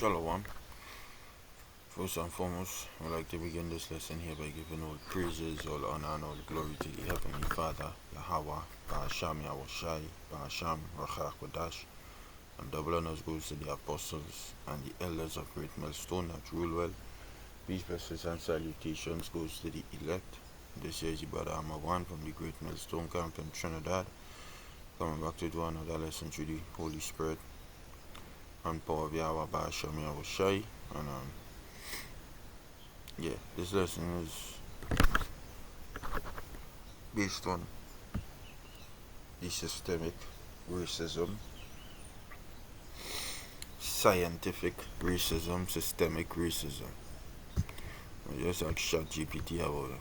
Shalom. First and foremost, I'd like to begin this lesson here by giving all praises, all honor, and all glory to the Heavenly Father, Yahweh, Ba'asham Yahushai, Ba'asham Rachach Kodash, and double honors goes to the apostles and the elders of Great Millstone that rule well. Peace, blessings, and salutations goes to the elect. This year is Brother Amawan from the Great Millstone Camp in Trinidad, coming back to do another lesson through the Holy Spirit and power of Yahweh, Ba'asham Yahushai, and this lesson is based on the systemic racism, scientific racism, systemic racism. I just asked ChatGPT about it.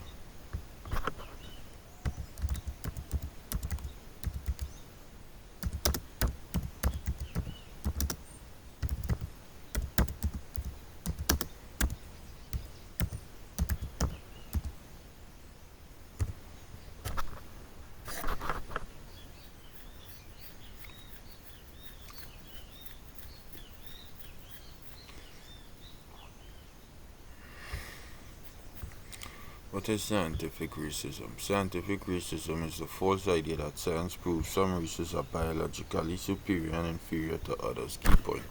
What is scientific racism? Scientific racism is the false idea that science proves some races are biologically superior and inferior to others. Key point.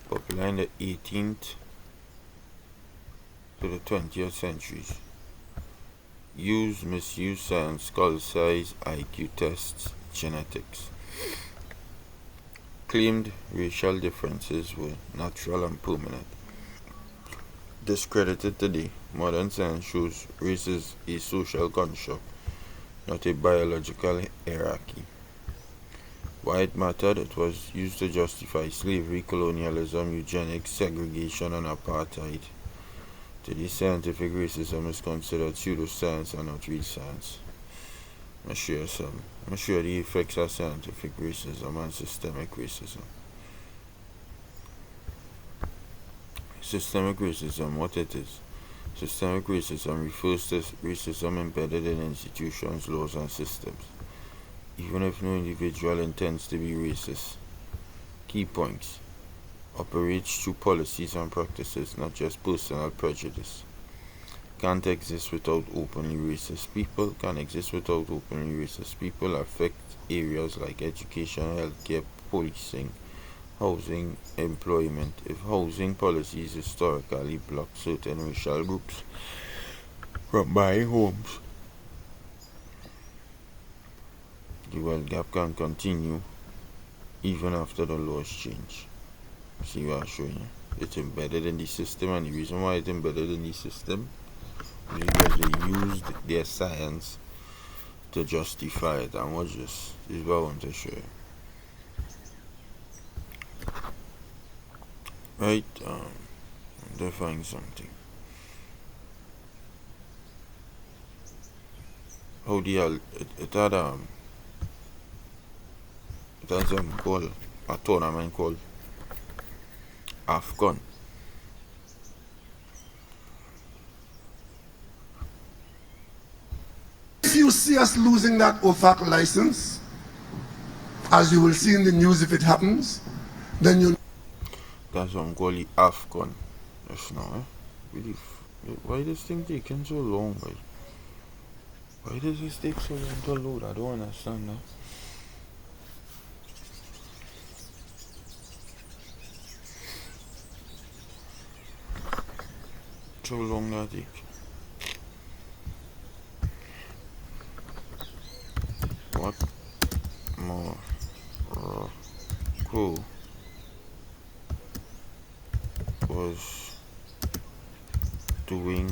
Popular in the 18th to the 20th centuries. Misuse science, skull size, IQ tests, genetics. Claimed racial differences were natural and permanent. Discredited today, modern science shows race is a social construct, not a biological hierarchy. Why it mattered? It was used to justify slavery, colonialism, eugenics, segregation, and apartheid. Today, scientific racism is considered pseudoscience and not real science. I'm sure the effects of scientific racism and systemic racism. Systemic racism, what it is. Systemic racism refers to racism embedded in institutions, laws, and systems, even if no individual intends to be racist. Key points. Operates through policies and practices, not just personal prejudice. Can't exist without openly racist people. Can't exist without openly racist people. Affect areas like education, healthcare, policing, housing, employment. If housing policies historically block certain racial groups from buying homes, the wealth gap can continue even after the laws change. See what I'm showing you? It's embedded in the system, and the reason why it's embedded in the system is because they used their science to justify it. And watch this. This is what I want to show you. Right, define something. How the it had called a tournament called AFCON. If you see us losing that OFAC license, as you will see in the news if it happens, then you... That's what I'm calling the AFCON. Yes, now, Really, why this thing taking so long, right? Why does this take so long to load? I don't understand that. So long that take. What more cool was doing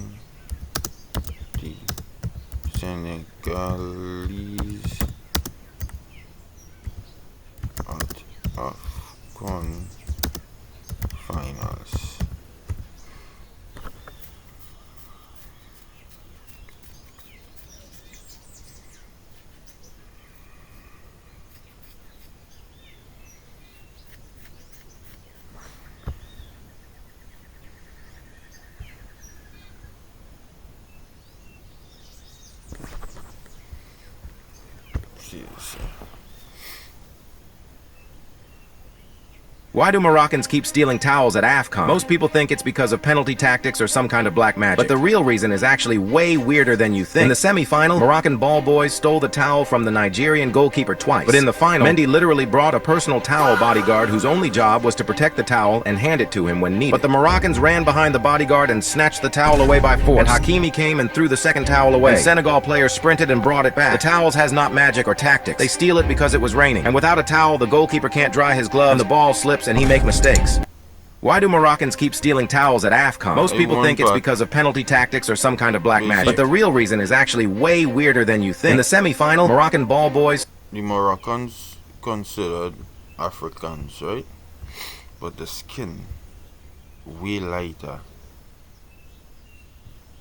the Senegalese at AFCON finals. Why do Moroccans keep stealing towels at AFCON? Most people think it's because of penalty tactics or some kind of black magic. But the real reason is actually way weirder than you think. In the semi-final, Moroccan ball boys stole the towel from the Nigerian goalkeeper twice. But in the final, Mendy literally brought a personal towel bodyguard whose only job was to protect the towel and hand it to him when needed. But the Moroccans ran behind the bodyguard and snatched the towel away by force. And Hakimi came and threw the second towel away. And Senegal players sprinted and brought it back. The towels has not magic or tactics. They steal it because it was raining. And without a towel, the goalkeeper can't dry his glove and the ball slips and he makes mistakes. Why do Moroccans keep stealing towels at AFCON? Most people think it's because of penalty tactics or some kind of black magic. But the real reason is actually way weirder than you think. In the semi-final, Moroccan ball boys... The Moroccans considered Africans, right? But the skin way lighter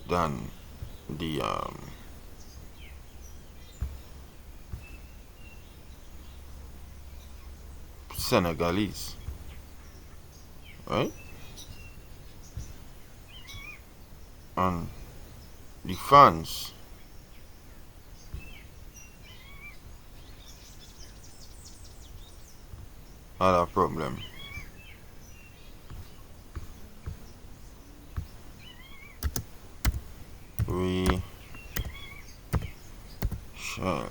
than the Senegalese, right? And the fans had a problem. We shall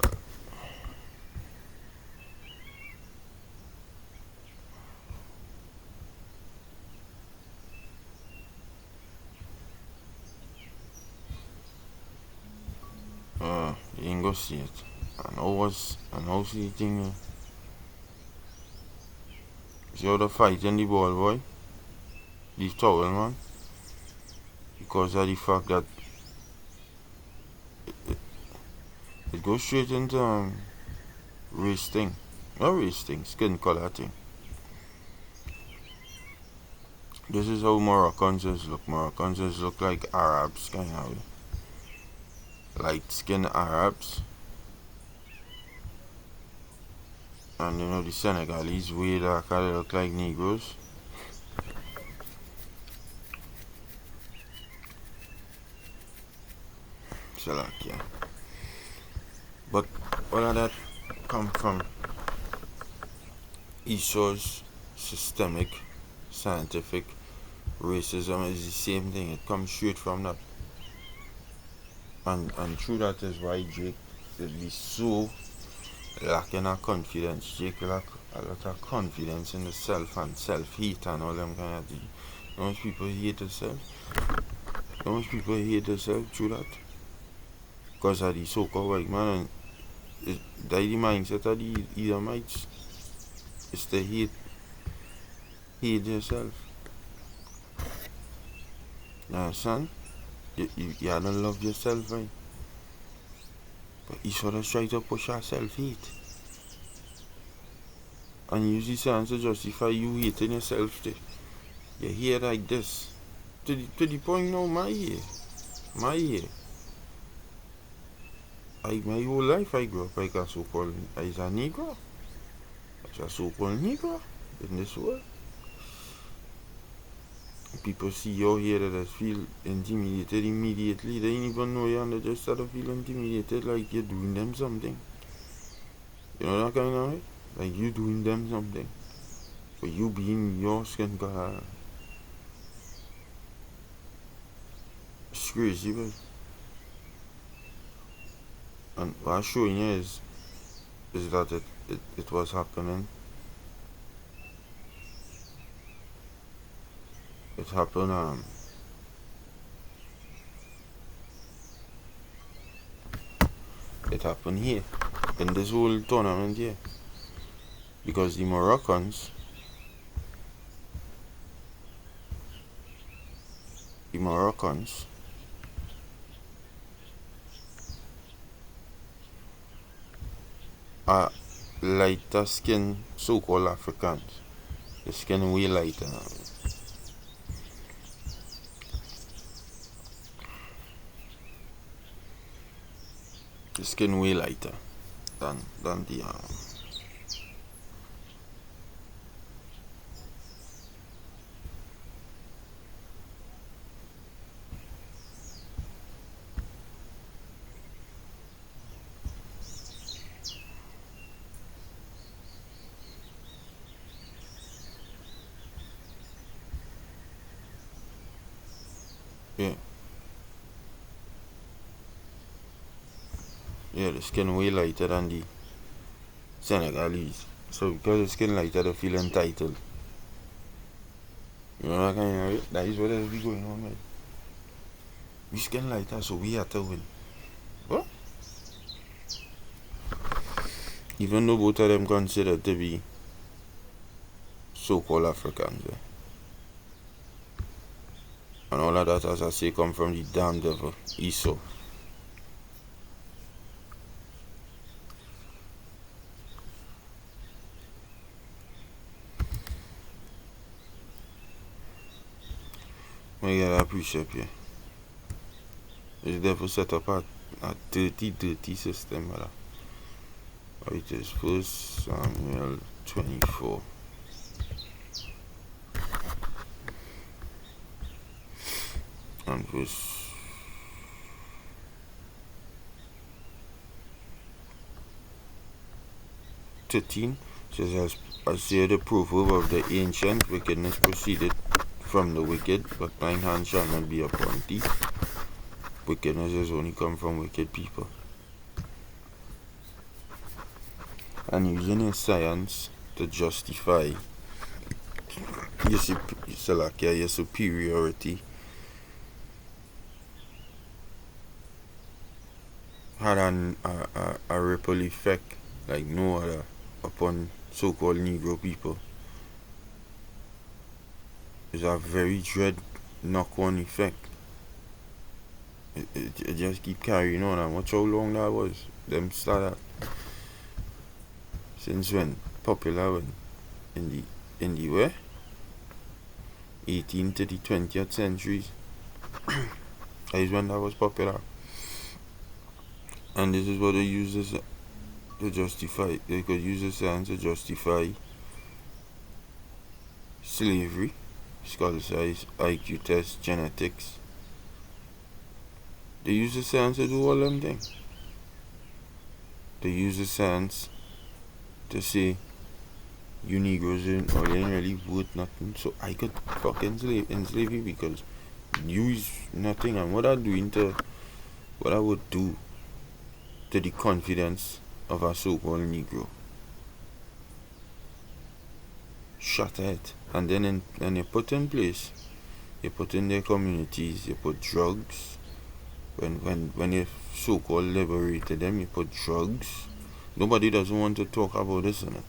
you can go see it. And how see the thing. See how the fight in the ball, boy? The towel, man. Because of the fact that it goes straight into race thing. Not race thing, skin color thing. This is how Moroccans look. Moroccans look like Arabs, kind of. Light skinned Arabs. And you know the Senegalese way darker, they look like Negroes. So like, yeah. But all of that come from Esau's systemic, scientific racism is the same thing. It comes straight from that. And through that is why Jake will be so lacking of confidence. Jake lack a lot of confidence in the self and self-hate and all them kind of things. How much people hate themselves? How much people hate themselves through that? Because of the so-called white man, and that's the mindset of the Edomites. It's the hate yourself. You understand? You don't love yourself, right? But Esau just try to push our self-hate. And use this to justify you hating yourself. You hear like this. To the point now, my hair. My whole life I grew up like a so-called, as a Negro. As a so-called Negro in this world. People see you here that feel intimidated immediately. They don't even know you and they just start to feel intimidated like you're doing them something. You know that kind of way? Like you doing them something. For you being your skin color. It's crazy, but. And what I'm showing you is that it was happening. It happened it happened here in this whole tournament here, because the Moroccans are lighter skin so-called Africans. The skin way lighter. The skin way lighter than the Yeah, the skin way lighter than the Senegalese. So because the skin lighter, they feel entitled. You know that kind of, that is what is be going on, man. We skin lighter, so we have to win. What? Even though both of them considered to be so-called Africans, and all of that, as I say, come from the damn devil, Esau. I gotta appreciate you. The devil set up a dirty system, brother. It is 1 Samuel 24. And verse 13 says, as say the proverb of the ancient, wickedness proceeded from the wicked, but thine hand shall not be upon thee. Wickedness has only come from wicked people. And using his science to justify your superiority had a ripple effect like no other upon so-called Negro people. It's a very dread knock-on effect. It just keep carrying on, and watch how long that was. Them started since when? Popular when? In the where? 18th to the 20th centuries. That is when that was popular. And this is what they use this to justify. They could use the science to justify slavery, skull size, IQ test, genetics. They use the science to do all them things. They use the science to say you Negroes ain't really worth nothing, so I could fucking enslave you because you is nothing. And what I would do to the confidence of a so-called Negro, shatter it. And then you put in place, you put in their communities, you put drugs. When you so-called liberated them, you put drugs. Nobody doesn't want to talk about this, you know.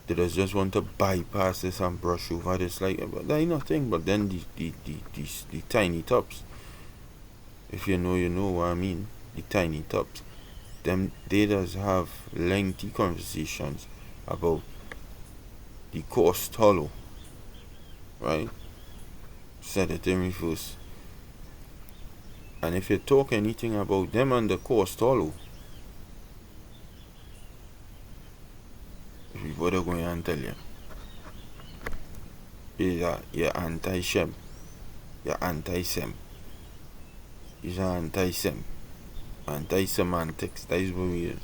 They just want to bypass this and brush over this like that ain't nothing. But then the tiny tops, if you know what I mean, the tiny tops, they just have lengthy conversations about the coast hollow, right? Said it in reverse. And if you talk anything about them and the coast hollow, what are going to tell you is that you're anti-Shem, you're anti-Sem, you're anti-Sem, anti-semantics. That is what we is.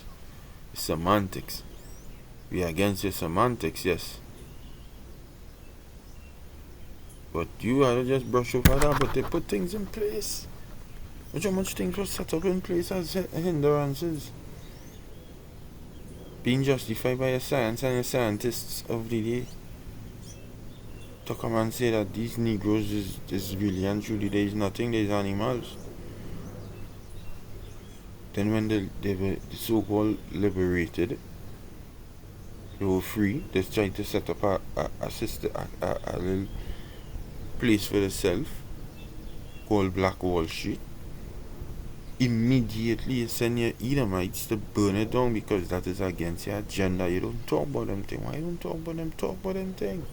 Semantics. We are against your semantics, yes. But you are just brush over that, but they put things in place. Look how much things were set up in place as hindrances, being justified by the science and the scientists of the day, to come and say that these Negroes is really and truly there is nothing, there is animals. Then when they were so-called liberated, they were free, they tried to set up a system, a little place for themselves called Black Wall Street. Immediately you send your Edomites to burn it down because that is against your agenda. You don't talk about them thing. Why you don't talk about them? Talk about them thing.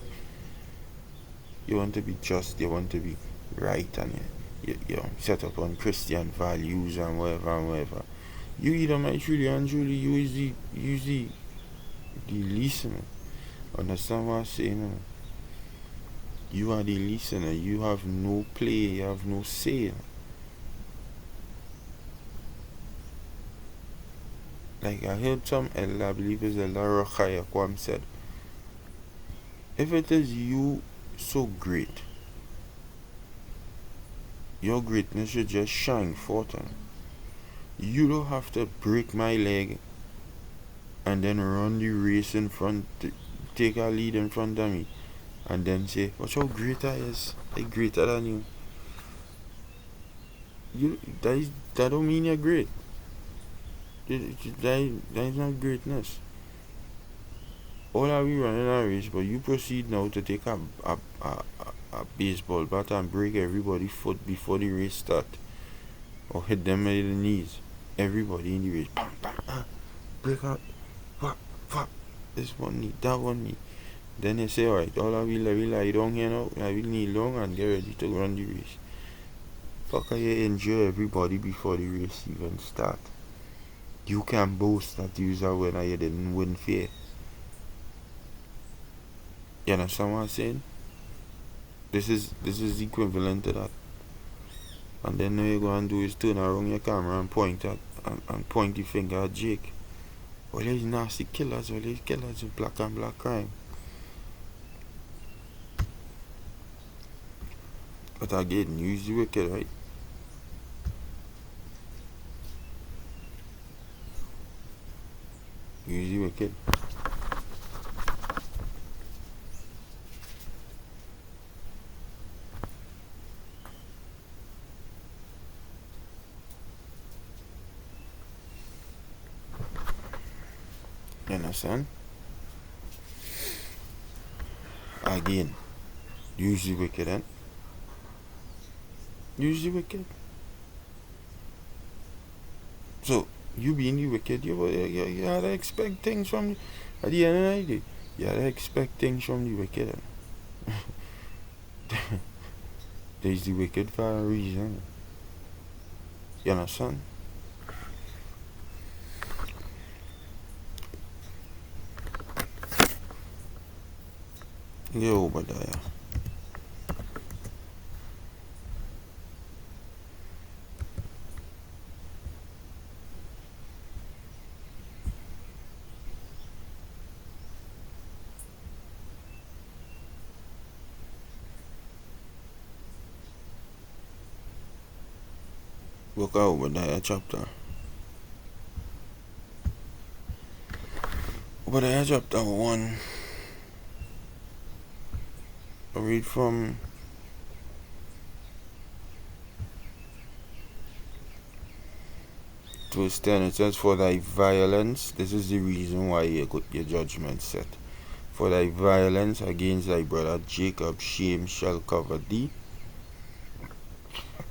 You want to be just, you want to be right, and you set up on Christian values and whatever. You Edomites really and truly use the listener. Understand what I'm saying? Man? You are the listener. You have no play. You have no say. Like I heard some elder, I believe it's Elder Rochaya Kwam said, if it is you so great, your greatness should just shine forth. You don't have to break my leg and then run the race in front, take a lead in front of me, and then say, watch how great I is. I greater than you. That don't mean you're great. That is not greatness. All are we running a race, but you proceed now to take a baseball bat and break everybody's foot before the race start, or hit them in the knees. Everybody in the race, bam, bam, break out, fuck, this one knee, that one knee. Then they say, alright, all of we lie down here now, I will kneel down and get ready to run the race. Fuck, you injure everybody before the race even start. You can boast that you are winner, you didn't win fair. You understand what I'm saying? This is equivalent to that. And then all you go and do is turn around your camera and point the finger at Jake. All these nasty killers, all these killers of black and black crime. But again, use the wicked, right? Use the wicked. You understand? Again, use the wicked, eh? Use the wicked. So, you being the wicked, you had to expect things from, at the end of the day, you had to expect things from the wicked. There's the wicked for a reason. You understand? Yeah, Obadiah. Book of Obadiah chapter. Obadiah chapter 1. I read from verse 10. It says, for thy violence, this is the reason why you got your judgment set. For thy violence against thy brother Jacob, shame shall cover thee,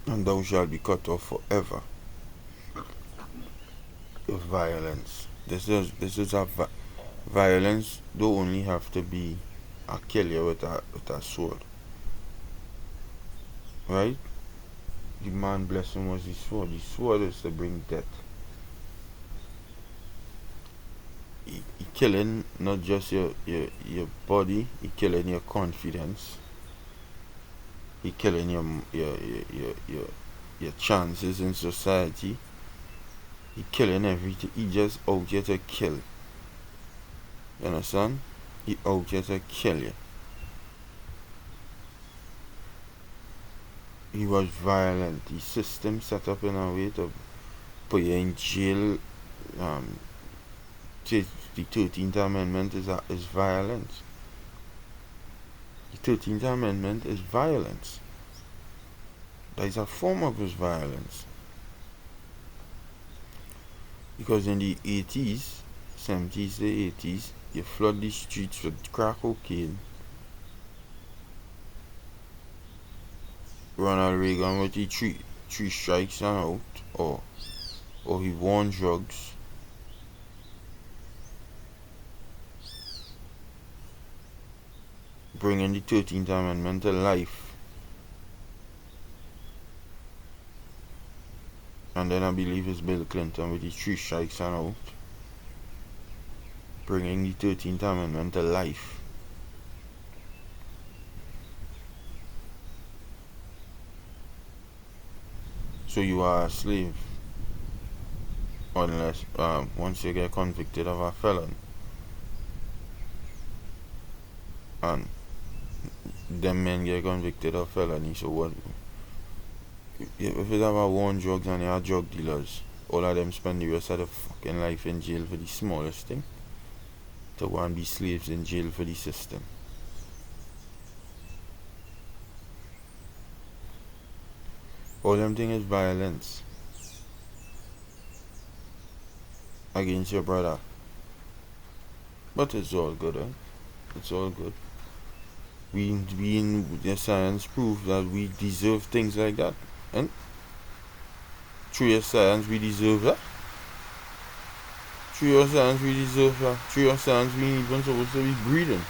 and thou shalt be cut off forever. Your violence. This is a violence. Don't only have to be a kill you with a sword, right? The man blessing was the sword. The sword is to bring death. He killing not just your body. He killing your confidence. He killing your chances in society. He killing everything. He just out here to kill. You understand? He out here to kill you. He was violent. The system set up in a way to put you in jail. The 13th Amendment is violence. The 13th Amendment is violence. That is a form of his violence. Because in the 80s, 70s, the 80s, you flood the streets with crack cocaine. Ronald Reagan with the three strikes and out, or he won drugs. Bringing the 13th Amendment to life. And then I believe it's Bill Clinton with the three strikes and out. Bringing the 13th Amendment to life. So you are a slave unless once you get convicted of a felon. And them men get convicted of felony, so what? If it's about one drugs and they are drug dealers, all of them spend the rest of their fucking life in jail for the smallest thing. To go and be slaves in jail for the system. All them thing is violence against your brother. But it's all good, eh? It's all good. We in the science prove that we deserve things like that. And through your science we deserve that. Through your science we deserve that. Through your science we ain't even supposed to be breathing.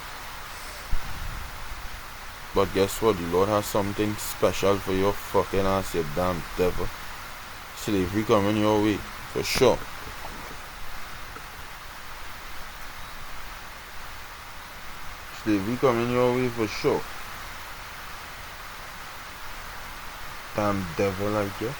But guess what? The Lord has something special for your fucking ass, you damn devil. Slavery coming your way, for sure. Slavery coming your way, for sure. Damn devil like you.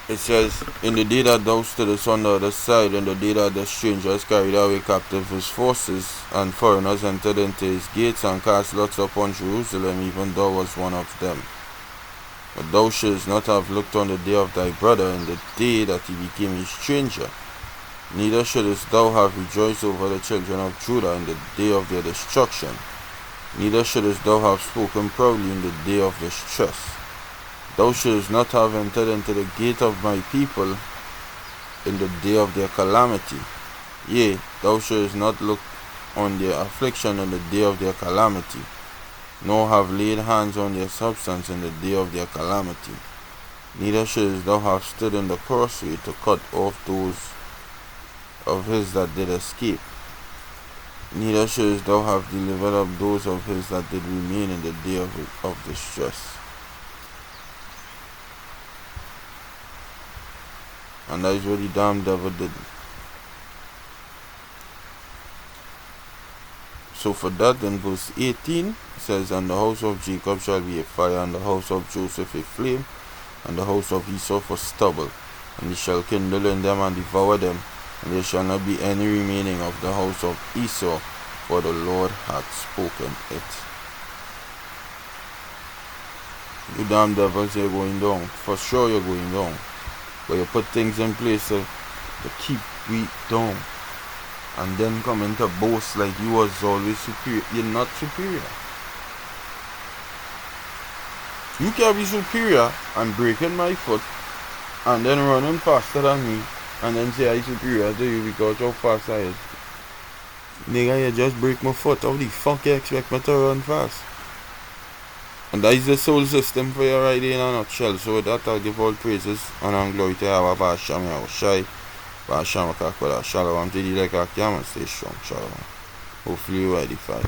It says, in the day that thou stoodest on the other side, in the day that the strangers carried away captive his forces, and foreigners entered into his gates, and cast lots upon Jerusalem, even thou was one of them. But thou shouldst not have looked on the day of thy brother, in the day that he became a stranger. Neither shouldest thou have rejoiced over the children of Judah in the day of their destruction. Neither shouldest thou have spoken proudly in the day of distress. Thou shouldst not have entered into the gate of my people in the day of their calamity. Yea, thou shouldst not look on their affliction in the day of their calamity, nor have laid hands on their substance in the day of their calamity. Neither shouldst thou have stood in the crossway to cut off those of his that did escape. Neither shouldst thou have delivered up those of his that did remain in the day of distress. And that is what the damn devil did. So for that, in verse 18, it says, and the house of Jacob shall be a fire, and the house of Joseph a flame, and the house of Esau for stubble. And he shall kindle in them and devour them, and there shall not be any remaining of the house of Esau, for the Lord hath spoken it. You damn devils, you're going down. For sure you're going down. But you put things in place to keep we down. And then come into boast like you was always superior. You're not superior. You can be superior and breaking my foot and then running faster than me and then say I'm superior to you because how fast I is. Nigga, you just break my foot. How the fuck you expect me to run fast? And that is the soul system for you right in a nutshell. So with that, I'll give all praises and glory to Yahweh, Ba'asham Yahushai, Ba'asham Akakwada, Shalom, to the like a camera, stay strong, Shalom. Hopefully you edify.